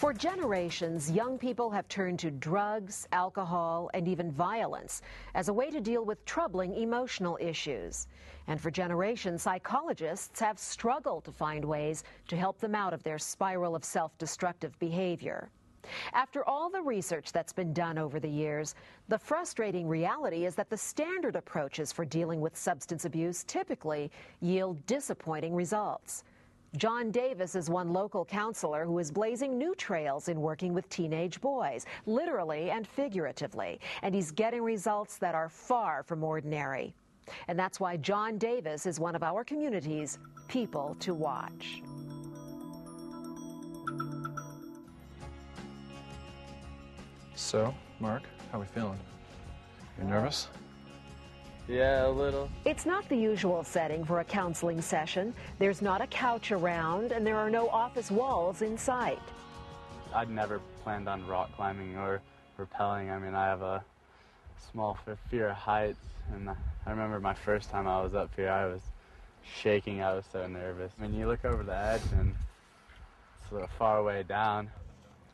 For generations, young people have turned to drugs, alcohol, and even violence as a way to deal with troubling emotional issues. And for generations, psychologists have struggled to find ways to help them out of their spiral of self-destructive behavior. After all the research that's been done over the years, the frustrating reality is that the standard approaches for dealing with substance abuse typically yield disappointing results. John Davis is one local counselor who is blazing new trails in working with teenage boys, literally and figuratively, and he's getting results that are far from ordinary. And that's why John Davis is one of our community's people to watch. So, Mark, how are we feeling? You nervous? Yeah, a little. It's not the usual setting for a counseling session. There's not a couch around, and there are no office walls in sight. I'd never planned on rock climbing or rappelling. I mean, I have a small fear of heights, and I remember my first time I was up here, I was shaking. I was so nervous. I mean, you look over the edge, and it's a far way down.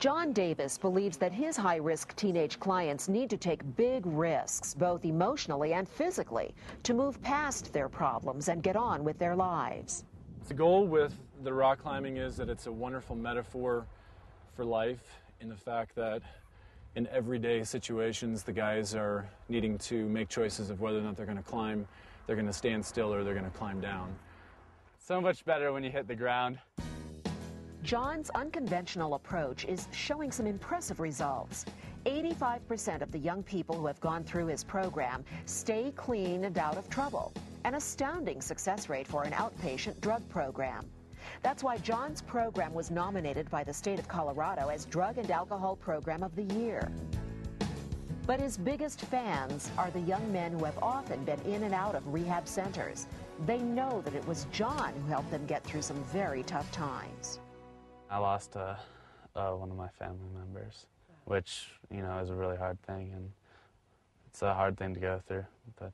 John Davis believes that his high-risk teenage clients need to take big risks, both emotionally and physically, to move past their problems and get on with their lives. The goal with the rock climbing is that it's a wonderful metaphor for life, in the fact that in everyday situations, the guys are needing to make choices of whether or not they're going to climb, they're going to stand still, or they're going to climb down. So much better when you hit the ground. John's unconventional approach is showing some impressive results. 85% of the young people who have gone through his program stay clean and out of trouble, an astounding success rate for an outpatient drug program. That's why John's program was nominated by the state of Colorado as Drug and Alcohol Program of the Year. But his biggest fans are the young men who have often been in and out of rehab centers. They know that it was John who helped them get through some very tough times. I lost one of my family members, which, you know, is a really hard thing, and it's a hard thing to go through. But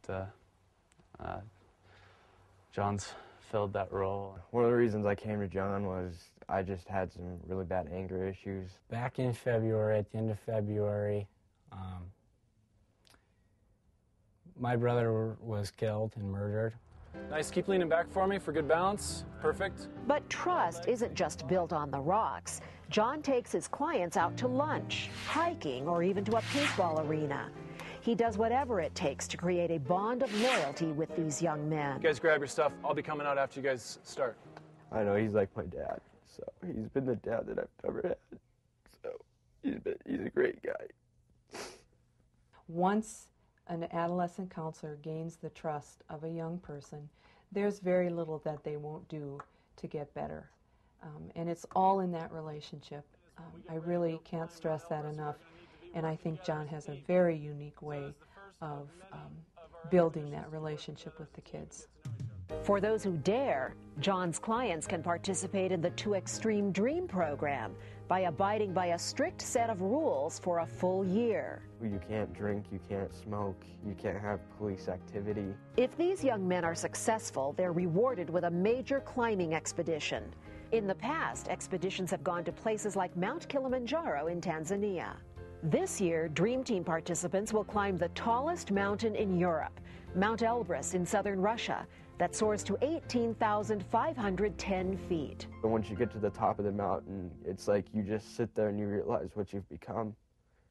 John's filled that role. One of the reasons I came to John was I just had some really bad anger issues. Back in February, at the end of February, my brother was killed and murdered. Nice, keep leaning back for me for good balance. Perfect. But trust isn't just built on the rocks. John takes his clients out to lunch, hiking, or even to a paintball arena. He does whatever it takes to create a bond of loyalty with these young men. You guys grab your stuff. I'll be coming out after you guys start. I know, he's like my dad, so he's been the dad that I've ever had. So he's a great guy. Once an adolescent counselor gains the trust of a young person, there's very little that they won't do to get better. And it's all in that relationship. I really can't stress that enough. And I think John has a very unique way of building that relationship with the kids. For those who dare, John's clients can participate in the 2 Extreme Dream program by abiding by a strict set of rules for a full year. You can't drink, you can't smoke, you can't have police activity. If these young men are successful, they're rewarded with a major climbing expedition. In the past, expeditions have gone to places like Mount Kilimanjaro in Tanzania. This year, Dream Team participants will climb the tallest mountain in Europe, Mount Elbrus in southern Russia, that soars to 18,510 feet. But once you get to the top of the mountain, it's like you just sit there and you realize what you've become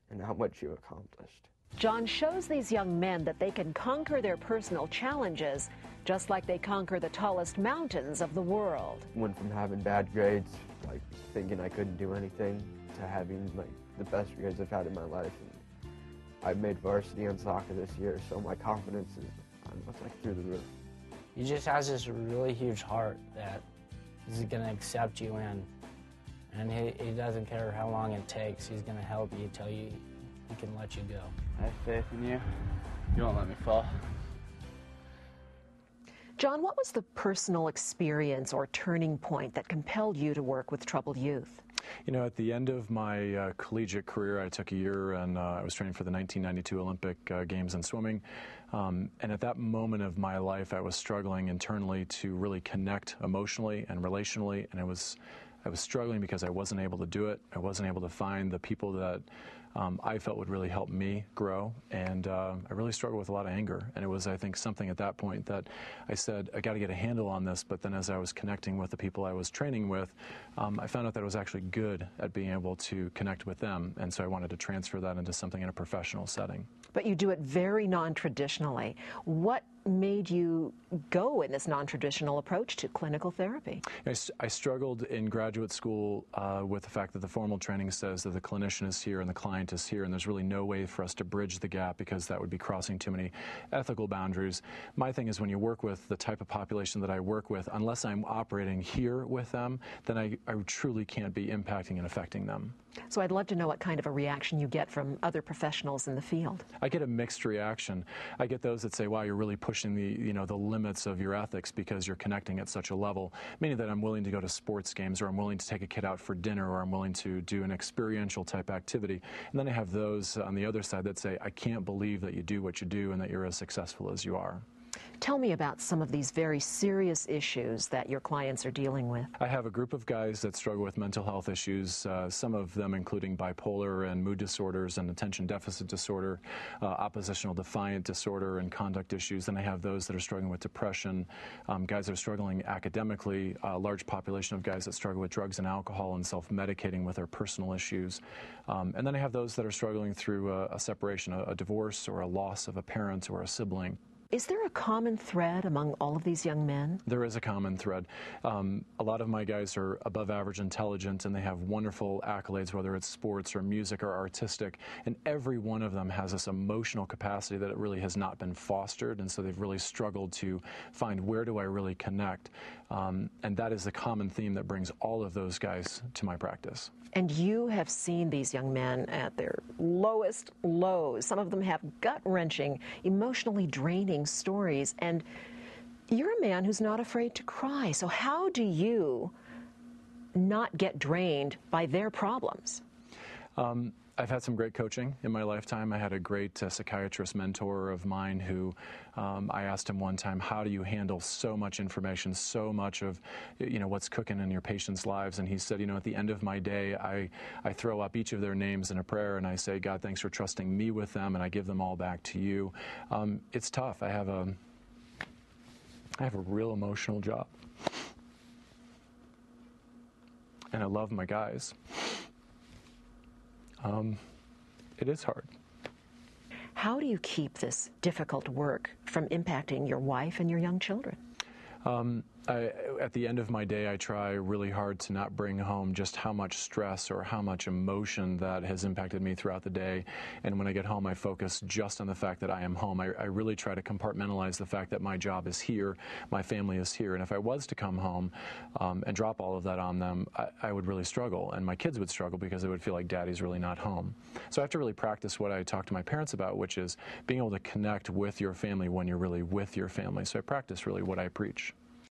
and how much you've accomplished. John shows these young men that they can conquer their personal challenges just like they conquer the tallest mountains of the world. Went from having bad grades, like thinking I couldn't do anything, to having like the best grades I've had in my life. And I made varsity on soccer this year, so my confidence is like through the roof. He just has this really huge heart that he's going to accept you in, and he doesn't care how long it takes. He's going to help you till he can let you go. I have faith in you. You won't let me fall. John, what was the personal experience or turning point that compelled you to work with troubled youth? You know, at the end of my collegiate career, I took a year and I was training for the 1992 Olympic Games in swimming. And at that moment of my life, I was struggling internally to really connect emotionally and relationally, and it was I was struggling because I wasn't able to do it. I wasn't able to find the people that I felt would really help me grow, and I really struggled with a lot of anger. And it was, I think, something at that point that I said, I got to get a handle on this. But then as I was connecting with the people I was training with, I found out that I was actually good at being able to connect with them, and so I wanted to transfer that into something in a professional setting. But you do it very non-traditionally. What made you go in this non-traditional approach to clinical therapy? I struggled in graduate school with the fact that the formal training says that the clinician is here and the client is here, and there's really no way for us to bridge the gap because that would be crossing too many ethical boundaries. My thing is, when you work with the type of population that I work with, unless I'm operating here with them, then I truly can't be impacting and affecting them. So I'd love to know what kind of a reaction you get from other professionals in the field. I get a mixed reaction. I get those that say, wow, you're really pushing the limits of your ethics because you're connecting at such a level, meaning that I'm willing to go to sports games, or I'm willing to take a kid out for dinner, or I'm willing to do an experiential type activity. And then I have those on the other side that say, I can't believe that you do what you do and that you're as successful as you are. Tell me about some of these very serious issues that your clients are dealing with. I have a group of guys that struggle with mental health issues, some of them including bipolar and mood disorders and attention deficit disorder, oppositional defiant disorder and conduct issues. Then I have those that are struggling with depression, guys that are struggling academically, a large population of guys that struggle with drugs and alcohol and self-medicating with their personal issues. And then I have those that are struggling through a separation, a divorce, or a loss of a parent or a sibling. Is there a common thread among all of these young men? There is a common thread. A lot of my guys are above average intelligent, and they have wonderful accolades, whether it's sports or music or artistic, and every one of them has this emotional capacity that it really has not been fostered, and so they've really struggled to find, where do I really connect? And that is the common theme that brings all of those guys to my practice. And you have seen these young men at their lowest lows. Some of them have gut-wrenching, emotionally draining stories, and you're a man who's not afraid to cry. So how do you not get drained by their problems? I've had some great coaching in my lifetime. I had a great psychiatrist mentor of mine who I asked him one time, how do you handle so much information, so much of what's cooking in your patients' lives? And he said, at the end of my day, I throw up each of their names in a prayer and I say, God, thanks for trusting me with them, and I give them all back to you. It's tough. I have a real emotional job. And I love my guys. It is hard. How do you keep this difficult work from impacting your wife and your young children? At the end of my day, I try really hard to not bring home just how much stress or how much emotion that has impacted me throughout the day. And when I get home, I focus just on the fact that I am home. I really try to compartmentalize the fact that my job is here, my family is here. And if I was to come home and drop all of that on them, I would really struggle. And my kids would struggle because they would feel like daddy's really not home. So I have to really practice what I talk to my parents about, which is being able to connect with your family when you're really with your family. So I practice really what I preach.